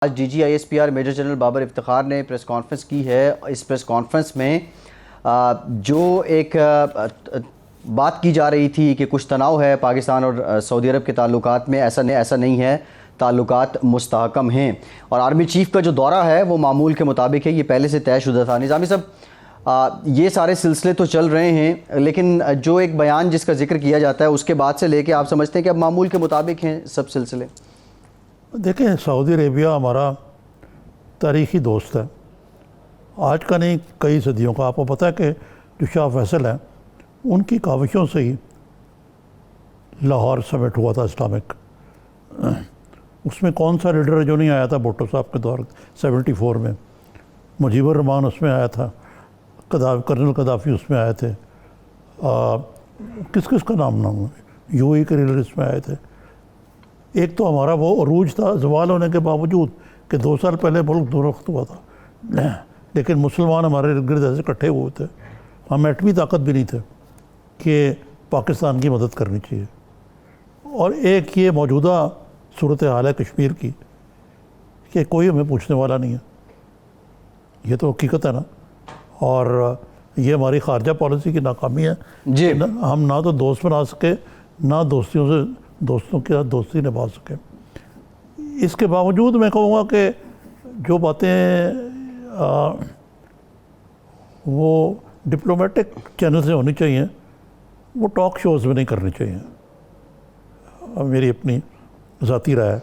آج D G I S P R major general Babar Iftikhar نے press conference کی ہے۔ اس پریس کانفرنس میں جو ایک بات کی جا رہی تھی کہ کچھ تناؤ ہے پاکستان اور سعودی عرب کے تعلقات میں، ایسا نہیں ہے، تعلقات مستحکم ہیں، اور آرمی چیف کا جو دورہ ہے وہ معمول کے مطابق ہے، یہ پہلے سے طے شدہ تھا۔ نظامی صاحب، یہ سارے سلسلے تو چل رہے ہیں، لیکن جو ایک بیان جس کا ذکر کیا جاتا ہے اس کے بعد سے لے کے آپ سمجھتے ہیں کہ اب معمول کے مطابق ہیں سب سلسلے؟ دیکھیں، سعودی عربیہ ہمارا تاریخی دوست ہے، آج کا نہیں کئی صدیوں کا۔ آپ کو پتہ ہے کہ جو شاہ فیصل ہیں ان کی کاوشوں سے ہی لاہور سمٹ ہوا تھا اسلامک۔ اس میں کون سا لیڈر جو نہیں آیا تھا بھٹو صاحب کے دور 74 میں؟ مجیب الرحمان اس میں آیا تھا، کرنل قذافی اس میں آئے تھے، کس کا نام ہے، یو اے کے لیڈر اس میں آئے تھے۔ ایک تو ہمارا وہ عروج تھا زوال ہونے کے باوجود کہ 2 سال پہلے ملک دو رخت ہوا تھا، لیکن مسلمان ہمارے ارد گرد ایسے اکٹھے ہوئے تھے، ہم ایٹمی طاقت بھی نہیں تھے کہ پاکستان کی مدد کرنی چاہیے۔ اور ایک یہ موجودہ صورتحال ہے کشمیر کی کہ کوئی ہمیں پوچھنے والا نہیں ہے، یہ تو حقیقت ہے نا۔ اور یہ ہماری خارجہ پالیسی کی ناکامی ہے جی، ہم نہ تو دوست بنا سکے، نہ دوستوں کے ساتھ دوستی نبھا سکے۔ اس کے باوجود میں کہوں گا کہ جو باتیں وہ ڈپلومیٹک چینل سے ہونی چاہیے وہ ٹاک شوز میں نہیں کرنی چاہیے، میری اپنی ذاتی رائے ہے،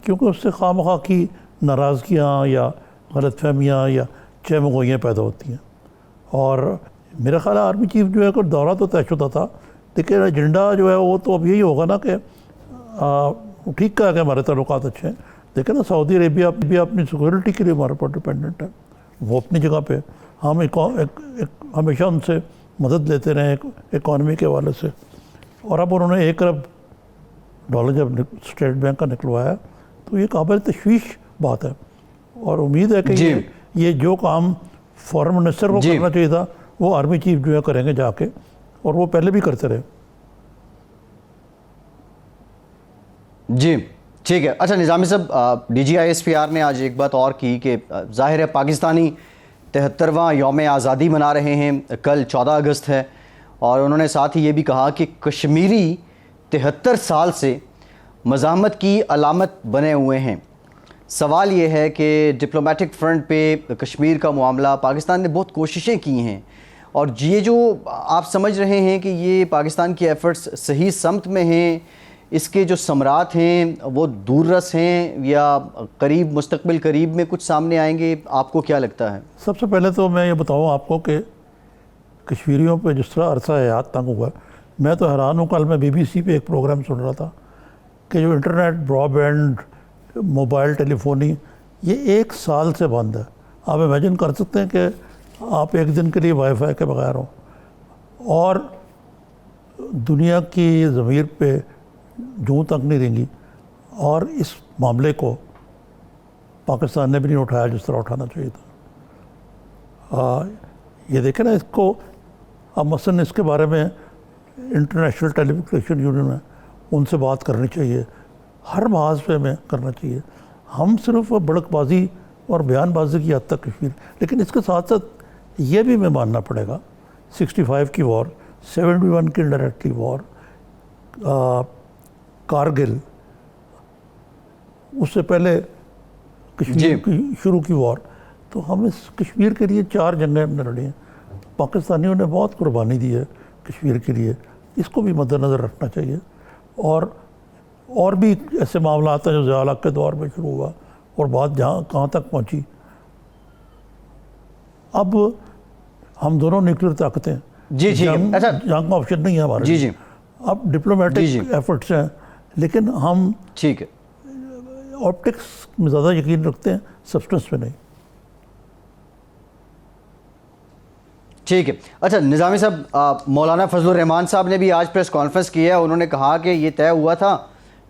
کیونکہ اس سے خواہ مخواہ کی ناراضگیاں یا غلط فہمیاں یا چہمگوئیاں پیدا ہوتی ہیں۔ اور میرا خیال ہے آرمی چیف جو ہے کوئی دورہ تو طے شدہ تھا، لیکن ایجنڈا جو ہے وہ تو اب یہی ہوگا نا کہ ٹھیک کہا کہ ہمارے تعلقات اچھے ہیں، لیکن اسعودی عربیہ بھی اپنی سیکورٹی کے لیے ہمارے پر ڈپینڈنٹ ہے، وہ اپنی جگہ پہ، ہم ہمیشہ ان سے مدد لیتے رہے اکانومی کے حوالے سے۔ اور اب انہوں نے $1 ارب جب اسٹیٹ بینک کا نکلوایا تو یہ قابل تشویش بات ہے، اور امید ہے کہ یہ جو کام فارن منسٹر کو کرنا چاہیے تھا وہ آرمی چیف جو ہے کریں گے جا کے، اور وہ پہلے بھی کرتے رہے۔ جی ٹھیک ہے۔ اچھا نظامی صاحب، D G I S P R نے آج ایک بات اور کی کہ ظاہر ہے پاکستانی 73واں یوم آزادی منا رہے ہیں، کل 14 اگست ہے، اور انہوں نے ساتھ ہی یہ بھی کہا کہ کشمیری 73 سال سے مزاحمت کی علامت بنے ہوئے ہیں۔ سوال یہ ہے کہ ڈپلومیٹک فرنٹ پہ کشمیر کا معاملہ پاکستان نے بہت کوششیں کی ہیں، اور یہ جو آپ سمجھ رہے ہیں کہ یہ پاکستان کی ایفرٹس صحیح سمت میں ہیں، اس کے جو ثمرات ہیں وہ دور رس ہیں یا قریب مستقبل قریب میں کچھ سامنے آئیں گے؟ آپ کو کیا لگتا ہے؟ سب سے پہلے تو میں یہ بتاؤں آپ کو کہ کشمیریوں پہ جس طرح عرصہ حیات تنگ ہوا، میں تو حیران ہوں۔ کل میں BBC پہ ایک پروگرام سن رہا تھا کہ جو internet, Broad band, mobile telephony, یہ 1 سال سے بند ہے۔ آپ امیجن کر سکتے ہیں کہ آپ ایک دن کے لیے وائی فائی کے بغیر ہوں، اور دنیا کی ضمیر پہ جوں تک نہیں رہیں گی، اور اس معاملے کو پاکستان نے بھی نہیں اٹھایا جس طرح اٹھانا چاہیے تھا۔ یہ دیکھیں نا، اس کو اب مثلاً اس کے بارے میں انٹرنیشنل ٹیلی کمیونیکیشن یونین ہے، ان سے بات کرنی چاہیے، ہر محاذ پہ ہمیں کرنا چاہیے۔ ہم صرف بڑک بازی اور بیان بازی کی حد تک کشمیر، لیکن اس کے ساتھ ساتھ یہ بھی ہمیں ماننا پڑے گا 65 کی وار، 71 کی انڈائریکٹلی وار، کارگل، اس سے پہلے کشمیر کی شروع کی وار، تو ہم اس کشمیر کے لیے 4 جنگیں ہم نے لڑی ہیں۔ پاکستانیوں نے بہت قربانی دی ہے کشمیر کے لیے، اس کو بھی مد نظر رکھنا چاہیے۔ اور بھی ایسے معاملات ہیں جو ضیاء الحق کے دور میں شروع ہوا اور بات کہاں تک پہنچی۔ اب ہم دونوں نیوکلیر طاقتیں، جنگ کا آپشن نہیں ہے ہمارے لیے۔ اب ڈپلومیٹک ایفرٹس ہیں، لیکن ہم ٹھیک ہے آپٹکس میں زیادہ یقین رکھتے ہیں، سبسٹنس میں نہیں۔ ٹھیک ہے۔ اچھا نظامی صاحب، مولانا فضل الرحمان صاحب نے بھی آج پریس کانفرنس کی ہے، انہوں نے کہا کہ یہ طے ہوا تھا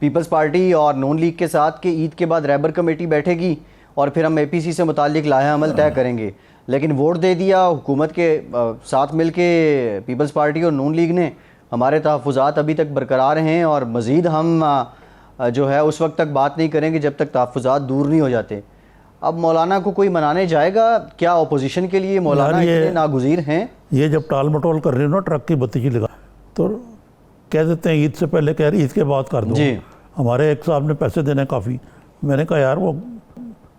پیپلز پارٹی اور نون لیگ کے ساتھ کہ عید کے بعد رہبر کمیٹی بیٹھے گی اور پھر ہم APC سے متعلق لائحہ عمل طے کریں گے، لیکن ووٹ دے دیا حکومت کے ساتھ مل کے پیپلز پارٹی اور نون لیگ نے۔ ہمارے تحفظات ابھی تک برقرار ہیں، اور مزید ہم جو ہے اس وقت تک بات نہیں کریں گے جب تک تحفظات دور نہیں ہو جاتے۔ اب مولانا کو کوئی منانے جائے گا کیا؟ اپوزیشن کے لیے مولانا اتنے ناگزیر ہیں؟ یہ جب ٹال مٹول کر رہی ہو نا ٹرک کی بتیجی لگا تو کہہ دیتے ہیں عید سے پہلے کہہ رہی عید کے بعد کر دو. جی ہمارے ایک صاحب نے پیسے دینے کافی, میں نے کہا یار وہ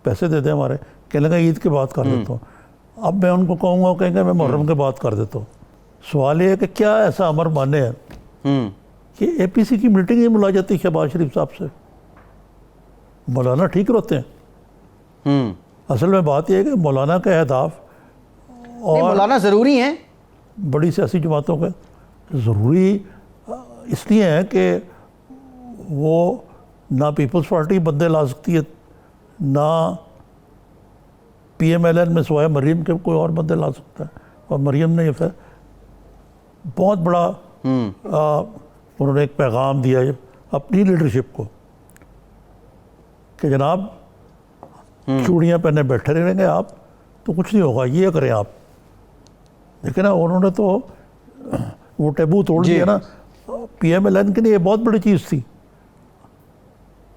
پیسے دے دیں ہمارے, کہنے لگا عید کے بعد کر دیتا ہوں. اب میں ان کو کہوں گا کہیں گے میں محرم کے بعد کر دیتا ہوں. سوال یہ ہے کہ کیا ایسا امر مانے ہیں کہ اے پی سی کی میٹنگ ہی بلا جاتی شہباز شریف صاحب سے؟ مولانا ٹھیک رہتے ہیں. اصل میں بات یہ ہے کہ مولانا کا اہداف اور مولانا ضروری ہیں بڑی سیاسی جماعتوں کے ضروری اس لیے ہے کہ وہ نہ پیپلز پارٹی بندے لا سکتی ہے, نہ پی ایم ایل این میں سوائے مریم کے کوئی اور بندے لا سکتا ہے. اور مریم نے یہ بہت بڑا انہوں نے ایک پیغام دیا ہے اپنی لیڈرشپ کو کہ جناب چوڑیاں پہنے بیٹھے رہیں گے آپ تو کچھ نہیں ہوگا, یہ کریں آپ. لیکن نا انہوں نے تو وہ ٹیبو توڑ دیا نا. پی ایم ایل این کے لیے یہ بہت بڑی چیز تھی.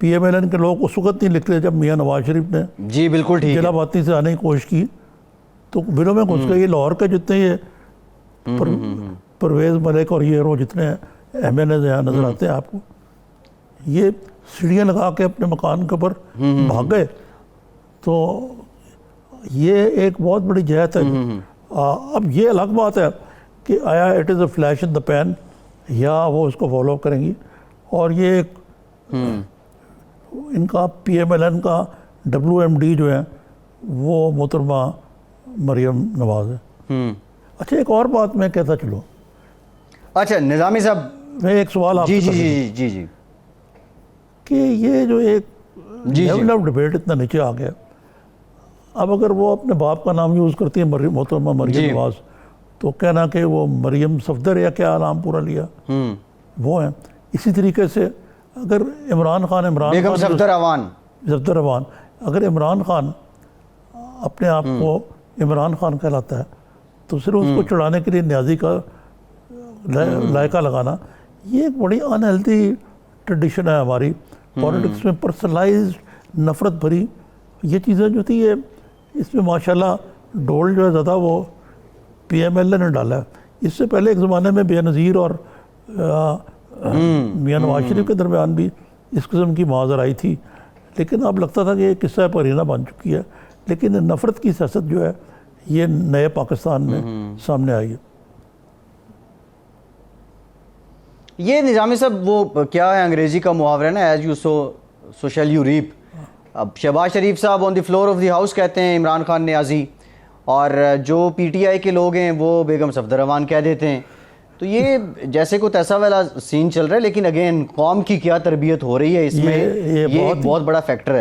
پی ایم ایل این کے لوگ اس وقت نہیں لکھ رہے جب میاں نواز شریف نے جی بالکل ٹھیک ضلع باتی سے آنے کی کوشش کی تو بلوں میں گھس گئے. یہ لاہور کے جتنے یہ پرویز ملک اور یہ جتنے ایم این ایز یہاں نظر آتے ہیں آپ کو, یہ سیڑھیاں لگا کے اپنے مکان کے اوپر بھاگ گئے. تو یہ ایک بہت بڑی جہت ہے. اب یہ الگ بات ہے کہ آیا it is a flash in the pan یا وہ اس کو فالو کریں گی. اور یہ ایک ان کا پی ایم ایل این کا ڈبلیو ایم ڈی جو ہے وہ محترمہ مریم نواز ہے. اچھا ایک اور بات میں کہتا چلوں. اچھا نظامی صاحب میں ایک سوال آپ جی سے جی جی جی جی کہ یہ جو ایک لیول آف ڈبیٹ اتنا نیچے آ گیا, اب اگر وہ اپنے باپ کا نام یوز کرتی ہے محترمہ مریم نواز تو کہنا کہ وہ مریم صفدر یا کیا نام پورا لیا وہ ہیں. اسی طریقے سے اگر عمران خان بیگم صفدر روان اگر عمران خان اپنے آپ کو عمران خان کہلاتا ہے تو صرف اس کو چڑھانے کے لیے نیازی کا لائقہ لگانا یہ ایک بڑی انہیلتھی ٹریڈیشن ہے ہماری پولیٹکس میں. پرسنلائزڈ نفرت بھری یہ چیزیں جو تھی یہ اس میں ماشاءاللہ ڈول جو ہے زیادہ وہ پی ایم ایل اے نے ڈالا ہے. اس سے پہلے ایک زمانے میں بے نظیر اور میاں نواز شریف کے درمیان بھی اس قسم کی معاذر آئی تھی, لیکن اب لگتا تھا کہ یہ قصہ پرینہ بن چکی ہے. لیکن نفرت کی سیاست جو ہے یہ نئے پاکستان میں سامنے آئی ہے. یہ نظامی صاحب وہ کیا ہے انگریزی کا محاورہ ہے نا, as you sow shall you reap. اب شہباز شریف صاحب on the floor of the house کہتے ہیں عمران خان نیازی, اور جو پی ٹی آئی کے لوگ ہیں وہ بیگم صفدر روان کہہ دیتے ہیں. تو یہ جیسے کوئی ایسا والا سین چل رہا ہے, لیکن اگین قوم کی کیا تربیت ہو رہی ہے اس میں, یہ ایک بہت بڑا فیکٹر ہے.